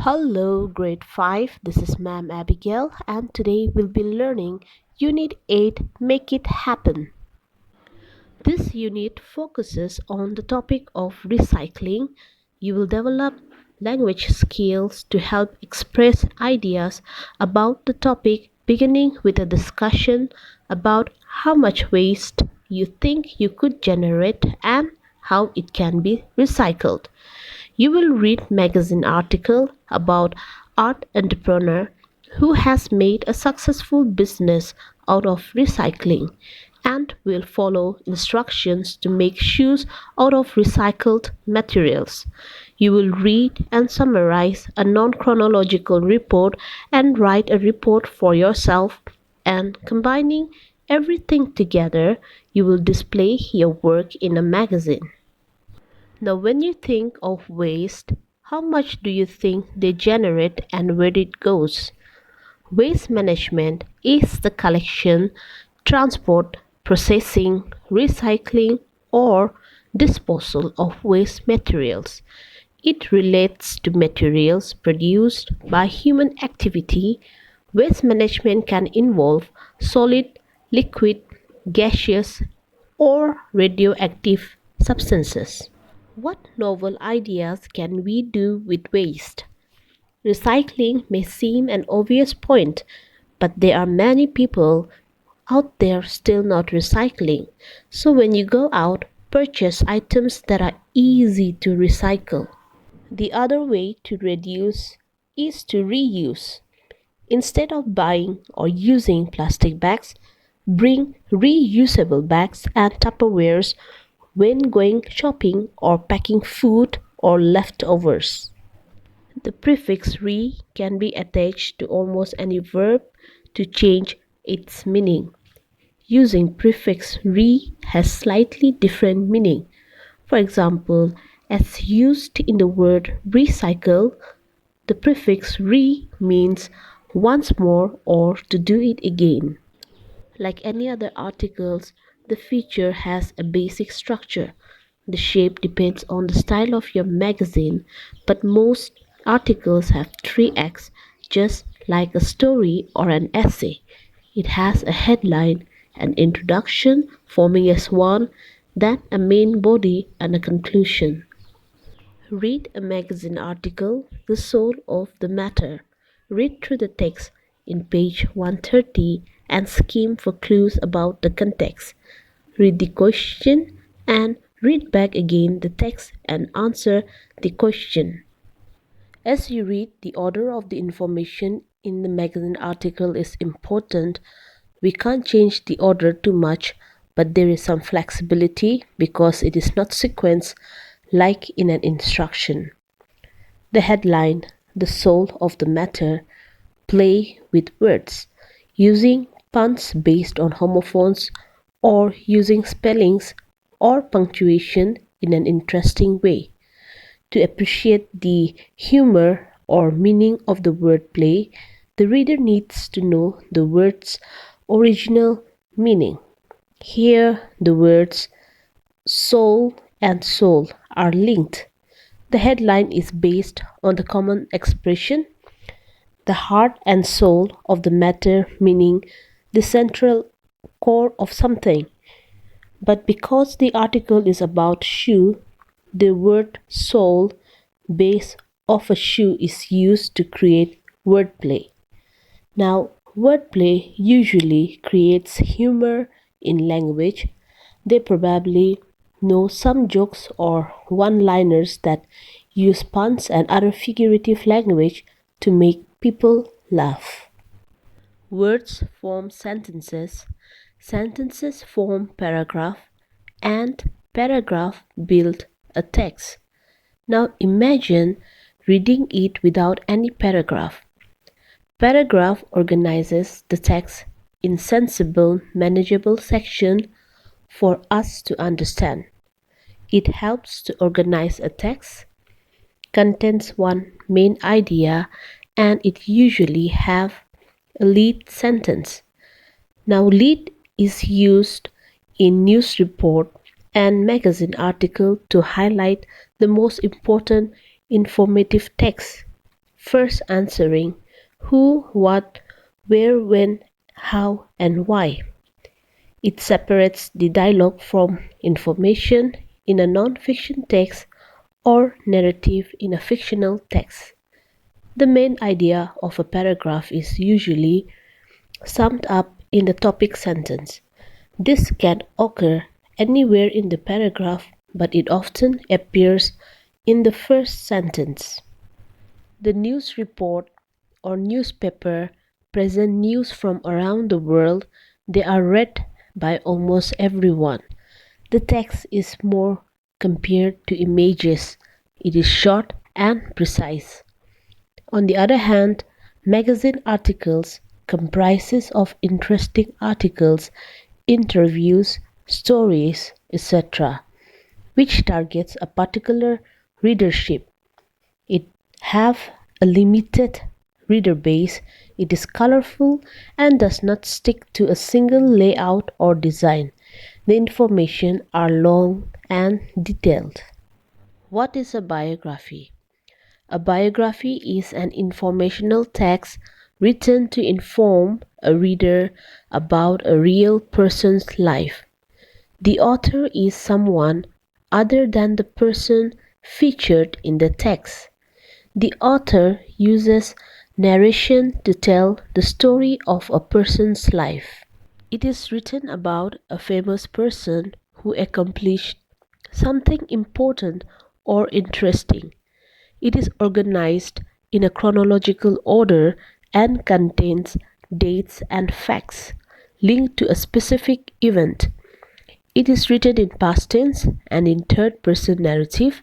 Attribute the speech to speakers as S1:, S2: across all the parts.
S1: Hello, grade 5. This is Ma'am Abigail, and today we'll be learning Unit 8 Make It Happen. This unit focuses on the topic of recycling. You will develop language skills to help express ideas about the topic, beginning with a discussion about how much waste you think you could generate and how it can be recycled. You will read magazine article about art entrepreneur who has made a successful business out of recycling and will follow instructions to make shoes out of recycled materials. You will read and summarize a non-chronological report and write a report for yourself, and combining everything together, you will display your work in a magazine. Now, when you think of waste, how much do you think they generate and where it goes? Waste management is the collection, transport, processing, recycling, or disposal of waste materials. It relates to materials produced by human activity. Waste management can involve solid, liquid, gaseous, or radioactive substances. What novel ideas can we do with waste? Recycling may seem an obvious point, but there are many people out there still not recycling. So when you go out, purchase items that are easy to recycle. The other way to reduce is to reuse. Instead of buying or using plastic bags, bring reusable bags and Tupperwares when going shopping or packing food or leftovers. The prefix re can be attached to almost any verb to change its meaning. Using prefix re has slightly different meaning. For example, as used in the word recycle, the prefix re means once more or to do it again. Like any other articles, the feature has a basic structure. The shape depends on the style of your magazine, but most articles have three acts, just like a story or an essay. It has a headline, an introduction forming as one, then a main body and a conclusion. Read a magazine article, The Soul of the Matter. Read through the text in page 130 and skim for clues about the context. Read the question and read back again the text and answer the question. As you read, the order of the information in the magazine article is important. We can't change the order too much, but there is some flexibility because it is not sequenced like in an instruction. The headline, The Soul of the Matter, play with words, using puns based on homophones or using spellings or punctuation in an interesting way. To appreciate the humor or meaning of the wordplay, the reader needs to know the word's original meaning. Here, the words soul and soul are linked. The headline is based on the common expression, the heart and soul of the matter, meaning the central core of something. But because the article is about shoe, the word sole base of a shoe is used to create wordplay. Now, wordplay usually creates humor in language. They probably know some jokes or one-liners that use puns and other figurative language to make people laugh. Words form sentences, sentences form paragraph, and paragraph build a text. Now imagine reading it without any paragraph. Paragraph organizes the text in sensible, manageable sections for us to understand. It helps to organize a text, contains one main idea, and it usually have a lead sentence. Now lead is used in news report and magazine article to highlight the most important informative text. first answering who, what, where, when, how, and why. It separates the dialogue from information in a non-fiction text or narrative in a fictional text. The main idea of a paragraph is usually summed up in the topic sentence. This can occur anywhere in the paragraph, but it often appears in the first sentence. The news report or newspaper present news from around the world. They are read by almost everyone. The text is more compared to images. It is short and precise. On the other hand, magazine articles comprises of interesting articles, interviews, stories, etc., which targets a particular readership. It have a limited reader base, it is colorful and does not stick to a single layout or design. The information are long and detailed. What is a biography? A biography is an informational text written to inform a reader about a real person's life. The author is someone other than the person featured in the text. The author uses narration to tell the story of a person's life. It is written about a famous person who accomplished something important or interesting. It is organized in a chronological order and contains dates and facts linked to a specific event. It is written in past tense and in third person narrative.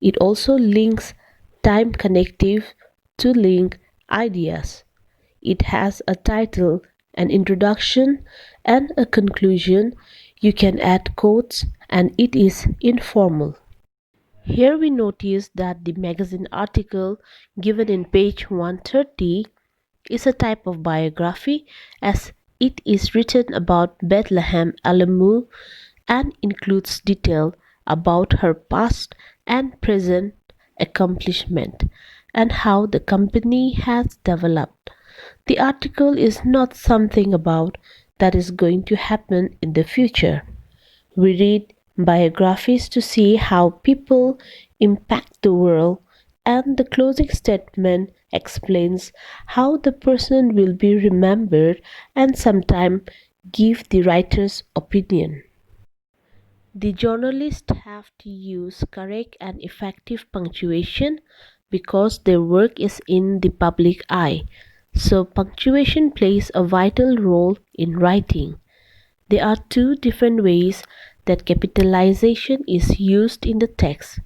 S1: It also links time connective to link ideas. It has a title, an introduction, and a conclusion. You can add quotes, and it is informal. Here we notice that the magazine article given in page 130 is a type of biography as it is written about Bethlehem Alamu and includes detail about her past and present accomplishment and how the company has developed. The article is not something about that is going to happen in the future. We read biographies to see how people impact the world, and the closing statement explains how the person will be remembered and sometimes give the writer's opinion. The journalists have to use correct and effective punctuation because their work is in the public eye. So, punctuation plays a vital role in writing. There are two different ways that capitalization is used in the text.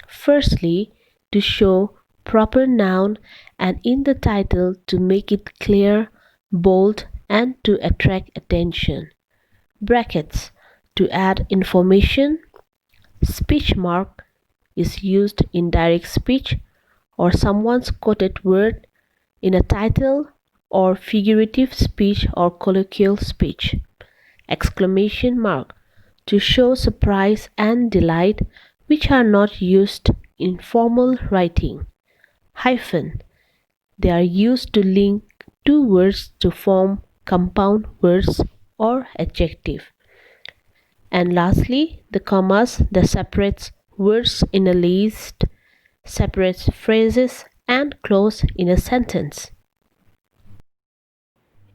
S1: Firstly, to show proper noun and in the title to make it clear, bold, and to attract attention. Brackets to add information. Speech mark is used in direct speech or someone's quoted word in a title or figurative speech or colloquial speech. Exclamation mark to show surprise and delight, which are not used in formal writing. Hyphen. They are used to link two words to form compound words or adjective. And lastly, the commas that separates words in a list, separates phrases and clause in a sentence.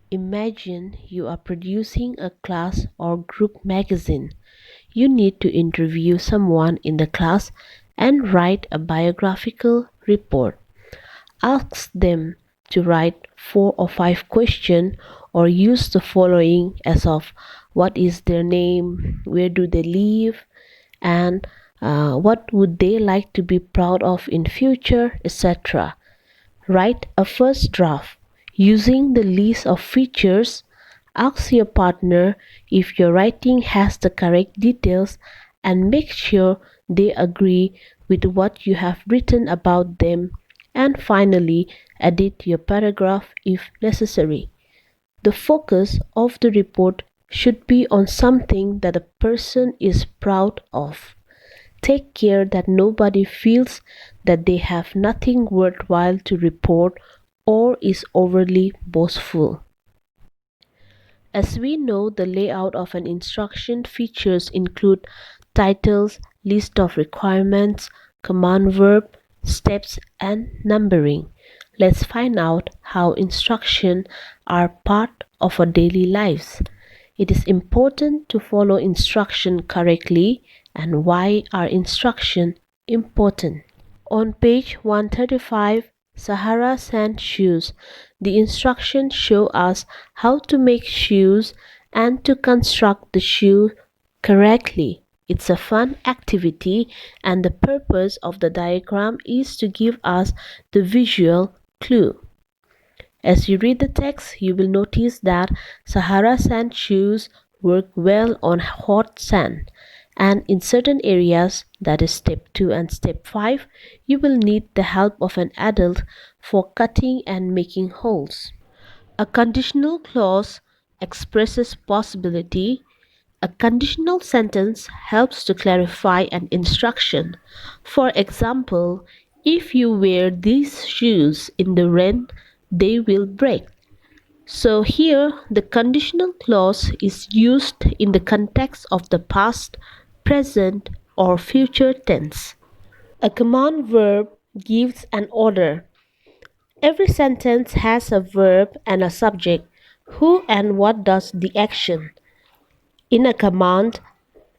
S1: Imagine you are producing a class or group magazine. You need to interview someone in the class and write a biographical report. Ask them to write 4 or 5 questions or use the following as of what is their name, where do they live, and what would they like to be proud of in future, etc. Write a first draft using the list of features. Ask your partner if your writing has the correct details and make sure they agree with what you have written about them. And finally, edit your paragraph if necessary. The focus of the report should be on something that a person is proud of. Take care that nobody feels that they have nothing worthwhile to report or is overly boastful. As we know, the layout of an instruction features include titles, list of requirements, command verb, steps, and numbering. Let's find out how instructions are part of our daily lives. It is important to follow instruction correctly, and why are instruction important? On page 135, Sahara sand shoes. The instructions show us how to make shoes and to construct the shoe correctly. It's a fun activity, and the purpose of the diagram is to give us the visual clue. As you read the text, you will notice that Sahara sand shoes work well on hot sand, and in certain areas, that is step 2 and step 5, you will need the help of an adult for cutting and making holes. A conditional clause expresses possibility. A conditional sentence helps to clarify an instruction. For example, if you wear these shoes in the rain, they will break. So here the conditional clause is used in the context of the past, present, or future tense. A command verb gives an order. Every sentence has a verb and a subject. Who and what does the action? In a command,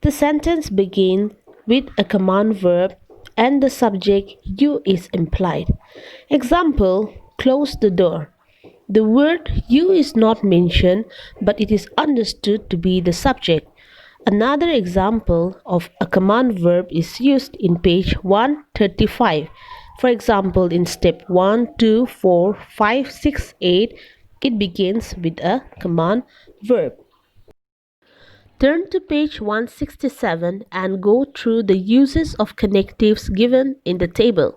S1: the sentence begins with a command verb and the subject you is implied. Example, close the door. The word you is not mentioned, but it is understood to be the subject. Another example of a command verb is used in page 135. For example, in step 1, 2, 4, 5, 6, 8, it begins with a command verb. Turn to page 167 and go through the uses of connectives given in the table.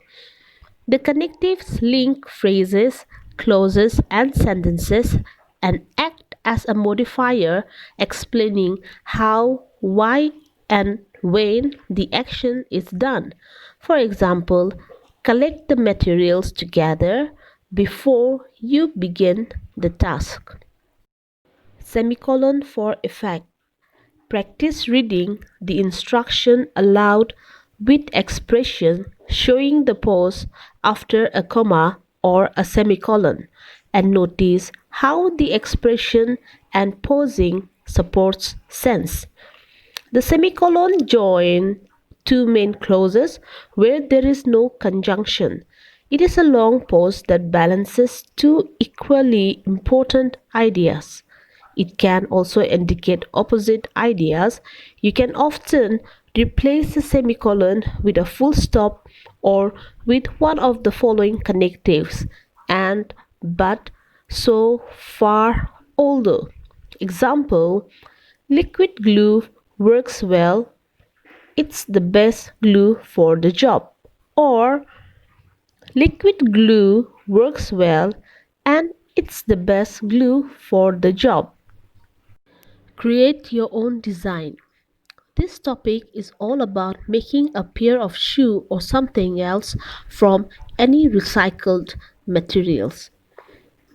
S1: The connectives link phrases, clauses, and sentences and act as a modifier explaining how, why, and when the action is done. For example, collect the materials together before you begin the task. Semicolon for effect. Practice reading the instruction aloud with expression showing the pause after a comma or a semicolon, and notice how the expression and pausing supports sense. The semicolon join two main clauses where there is no conjunction. It is a long pause that balances two equally important ideas. It can also indicate opposite ideas. You can often replace the semicolon with a full stop or with one of the following connectives: and, but, so, far, although. Example, liquid glue works well. It's the best glue for the job. Or liquid glue works well and it's the best glue for the job. Create your own design. This topic is all about making a pair of shoe or something else from any recycled materials.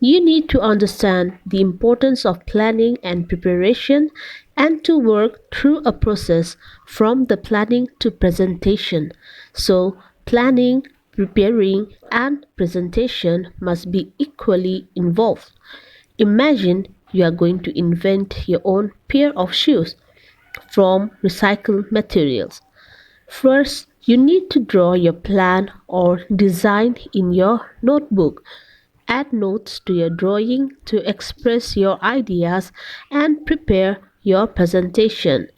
S1: You need to understand the importance of planning and preparation and to work through a process from the planning to presentation. So, planning, preparing, and presentation must be equally involved. Imagine you are going to invent your own pair of shoes from recycled materials. First, you need to draw your plan or design in your notebook. Add notes to your drawing to express your ideas and prepare your presentation.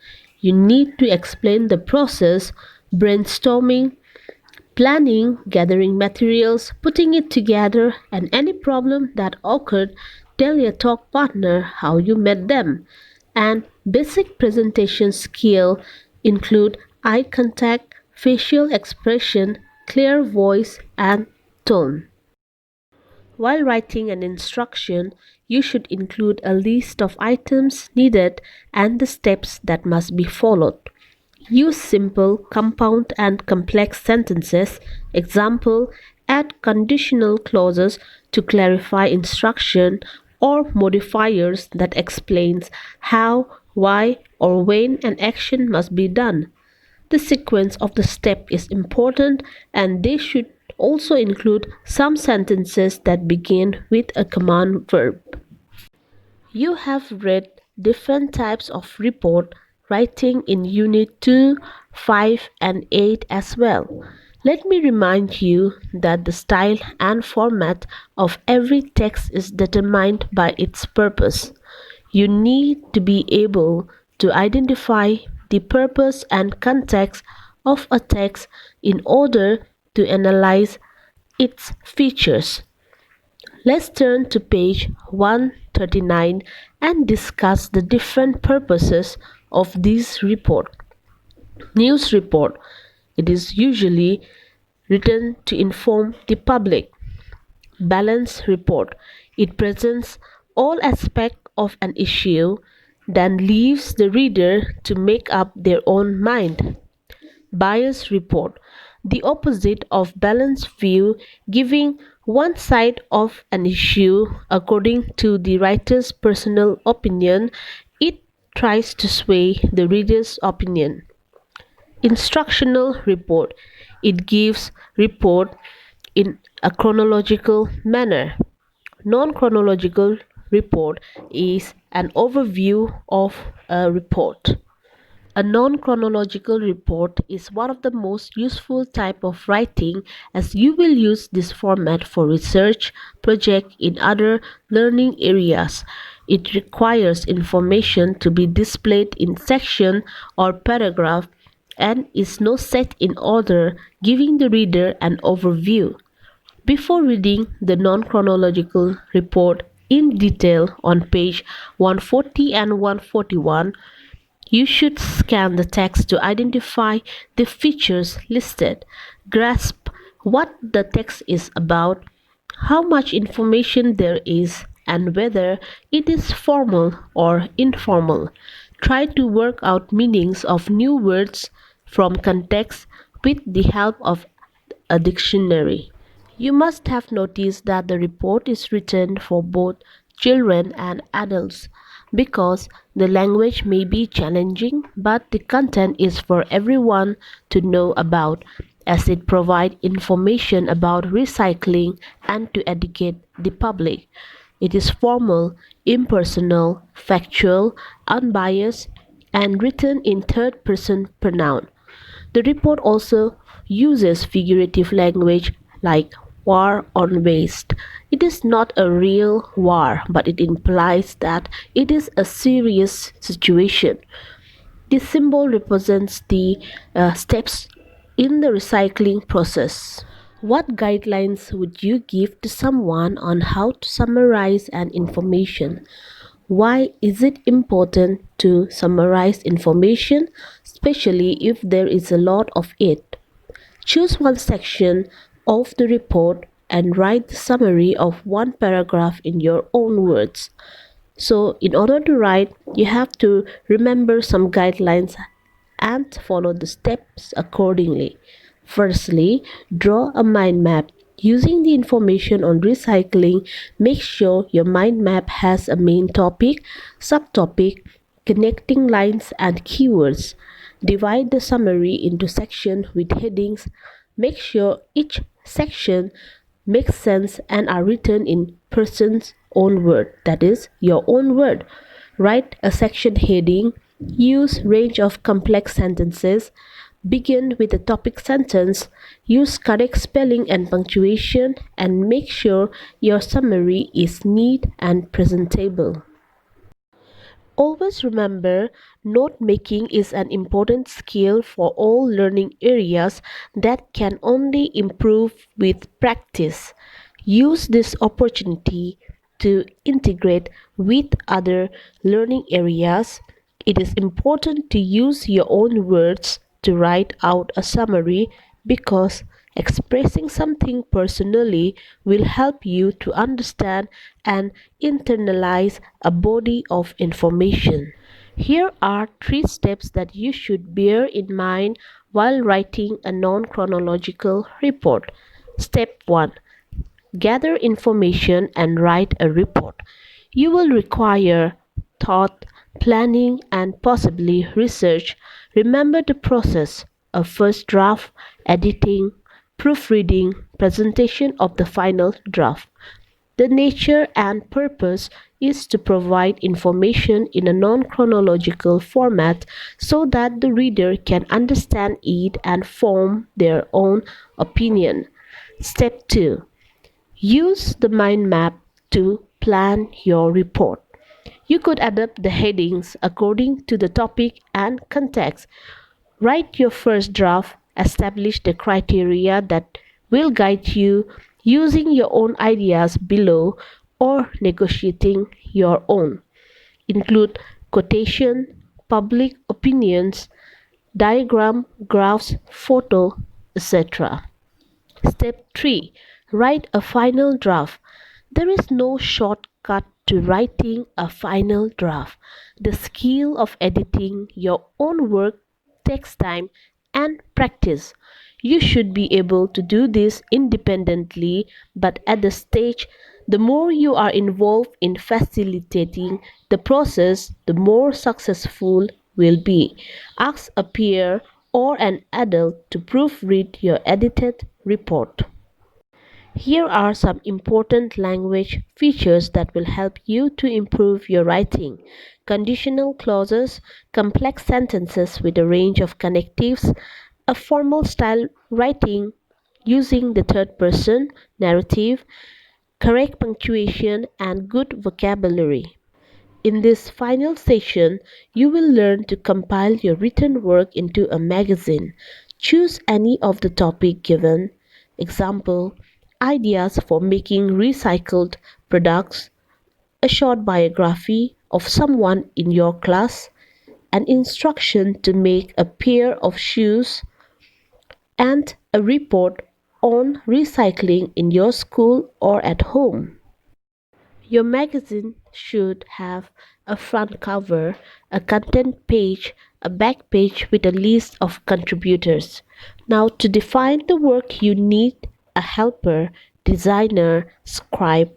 S1: You need to explain the process, brainstorming, planning, gathering materials, putting it together, and any problem that occurred. Tell your talk partner how you met them. And basic presentation skill include eye contact, facial expression, clear voice, and tone. While writing an instruction, you should include a list of items needed and the steps that must be followed. Use simple, compound, and complex sentences. Example, add conditional clauses to clarify instruction or modifiers that explains how, why, or when an action must be done. The sequence of the step is important and they should also include some sentences that begin with a command verb. You have read different types of report writing in Unit 2, 5, and 8 as well. Let me remind you that the style and format of every text is determined by its purpose. You need to be able to identify the purpose and context of a text in order to analyze its features. Let's turn to page 139 and discuss the different purposes of this report. News report. It is usually written to inform the public. Balance report. It presents all aspects of an issue, then leaves the reader to make up their own mind. Bias report, the opposite of balanced view, giving one side of an issue according to the writer's personal opinion. It tries to sway the reader's opinion. Instructional report, it gives report in a chronological manner. Non-chronological report is an overview of a report. A non-chronological report is one of the most useful type of writing as you will use this format for research project in other learning areas. It requires information to be displayed in section or paragraph and is not set in order, giving the reader an overview. Before reading the non-chronological report in detail on page 140 and 141, you should scan the text to identify the features listed, grasp what the text is about, how much information there is, and whether it is formal or informal. Try to work out meanings of new words from context with the help of a dictionary. You must have noticed that the report is written for both children and adults because the language may be challenging, but the content is for everyone to know about as it provides information about recycling and to educate the public. It is formal, impersonal, factual, unbiased, and written in third person pronoun. The report also uses figurative language like war on waste. It is not a real war, but it implies that it is a serious situation. This symbol represents the steps in the recycling process. What guidelines would you give to someone on how to summarize an information? Why is it important to summarize information, especially if there is a lot of it? Choose one section of the report and write the summary of one paragraph in your own words. So, in order to write, you have to remember some guidelines and follow the steps accordingly. Firstly, draw a mind map. Using the information on recycling, make sure your mind map has a main topic, subtopic, connecting lines, and keywords. Divide the summary into sections with headings. Make sure each section makes sense and are written in person's own word, that is, your own word. Write a section heading. Use range of complex sentences. Begin with a topic sentence. Use correct spelling and punctuation and make sure your summary is neat and presentable. Always remember, note making is an important skill for all learning areas that can only improve with practice. Use this opportunity to integrate with other learning areas. It is important to use your own words to write out a summary because expressing something personally will help you to understand and internalize a body of information. Here are three steps that you should bear in mind while writing a non chronological report. Step 1: gather information and write a report. You will require thought, planning, and possibly research. Remember the process: a first draft, editing, proofreading, presentation of the final draft. The nature and purpose is to provide information in a non chronological format so that the reader can understand it and form their own opinion. Step 2: use the mind map to plan your report. You could adapt the headings according to the topic and context. Write your first draft, establish the criteria that will guide you, using your own ideas below or negotiating your own. Include quotation, public opinions, diagram, graphs, photo, etc. Step 3: write a final draft. There is no shortcut to writing a final draft. The skill of editing your own work takes time and practice. You should be able to do this independently, but at the stage, the more you are involved in facilitating the process, the more successful will be. Ask a peer or an adult to proofread your edited report. Here are some important language features that will help you to improve your writing. Conditional clauses, complex sentences with a range of connectives, a formal style writing using the third person narrative, correct punctuation, and good vocabulary. In this final session, you will learn to compile your written work into a magazine. Choose any of the topic given. Example: ideas for making recycled products, a short biography of someone in your class, an instruction to make a pair of shoes, and a report on recycling in your school or at home. Your magazine should have a front cover, a content page, a back page with a list of contributors. Now, to define the work, you need a helper, designer, scribe,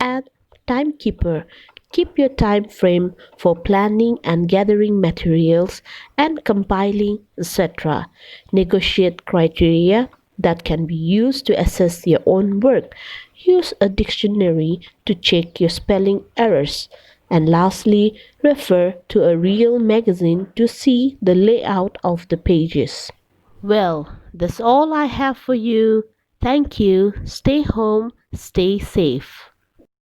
S1: and timekeeper. Keep your time frame for planning and gathering materials and compiling, etc. Negotiate criteria that can be used to assess your own work. Use a dictionary to check your spelling errors. And lastly, refer to a real magazine to see the layout of the pages. Well, that's all I have for you. Thank you. Stay home, stay safe.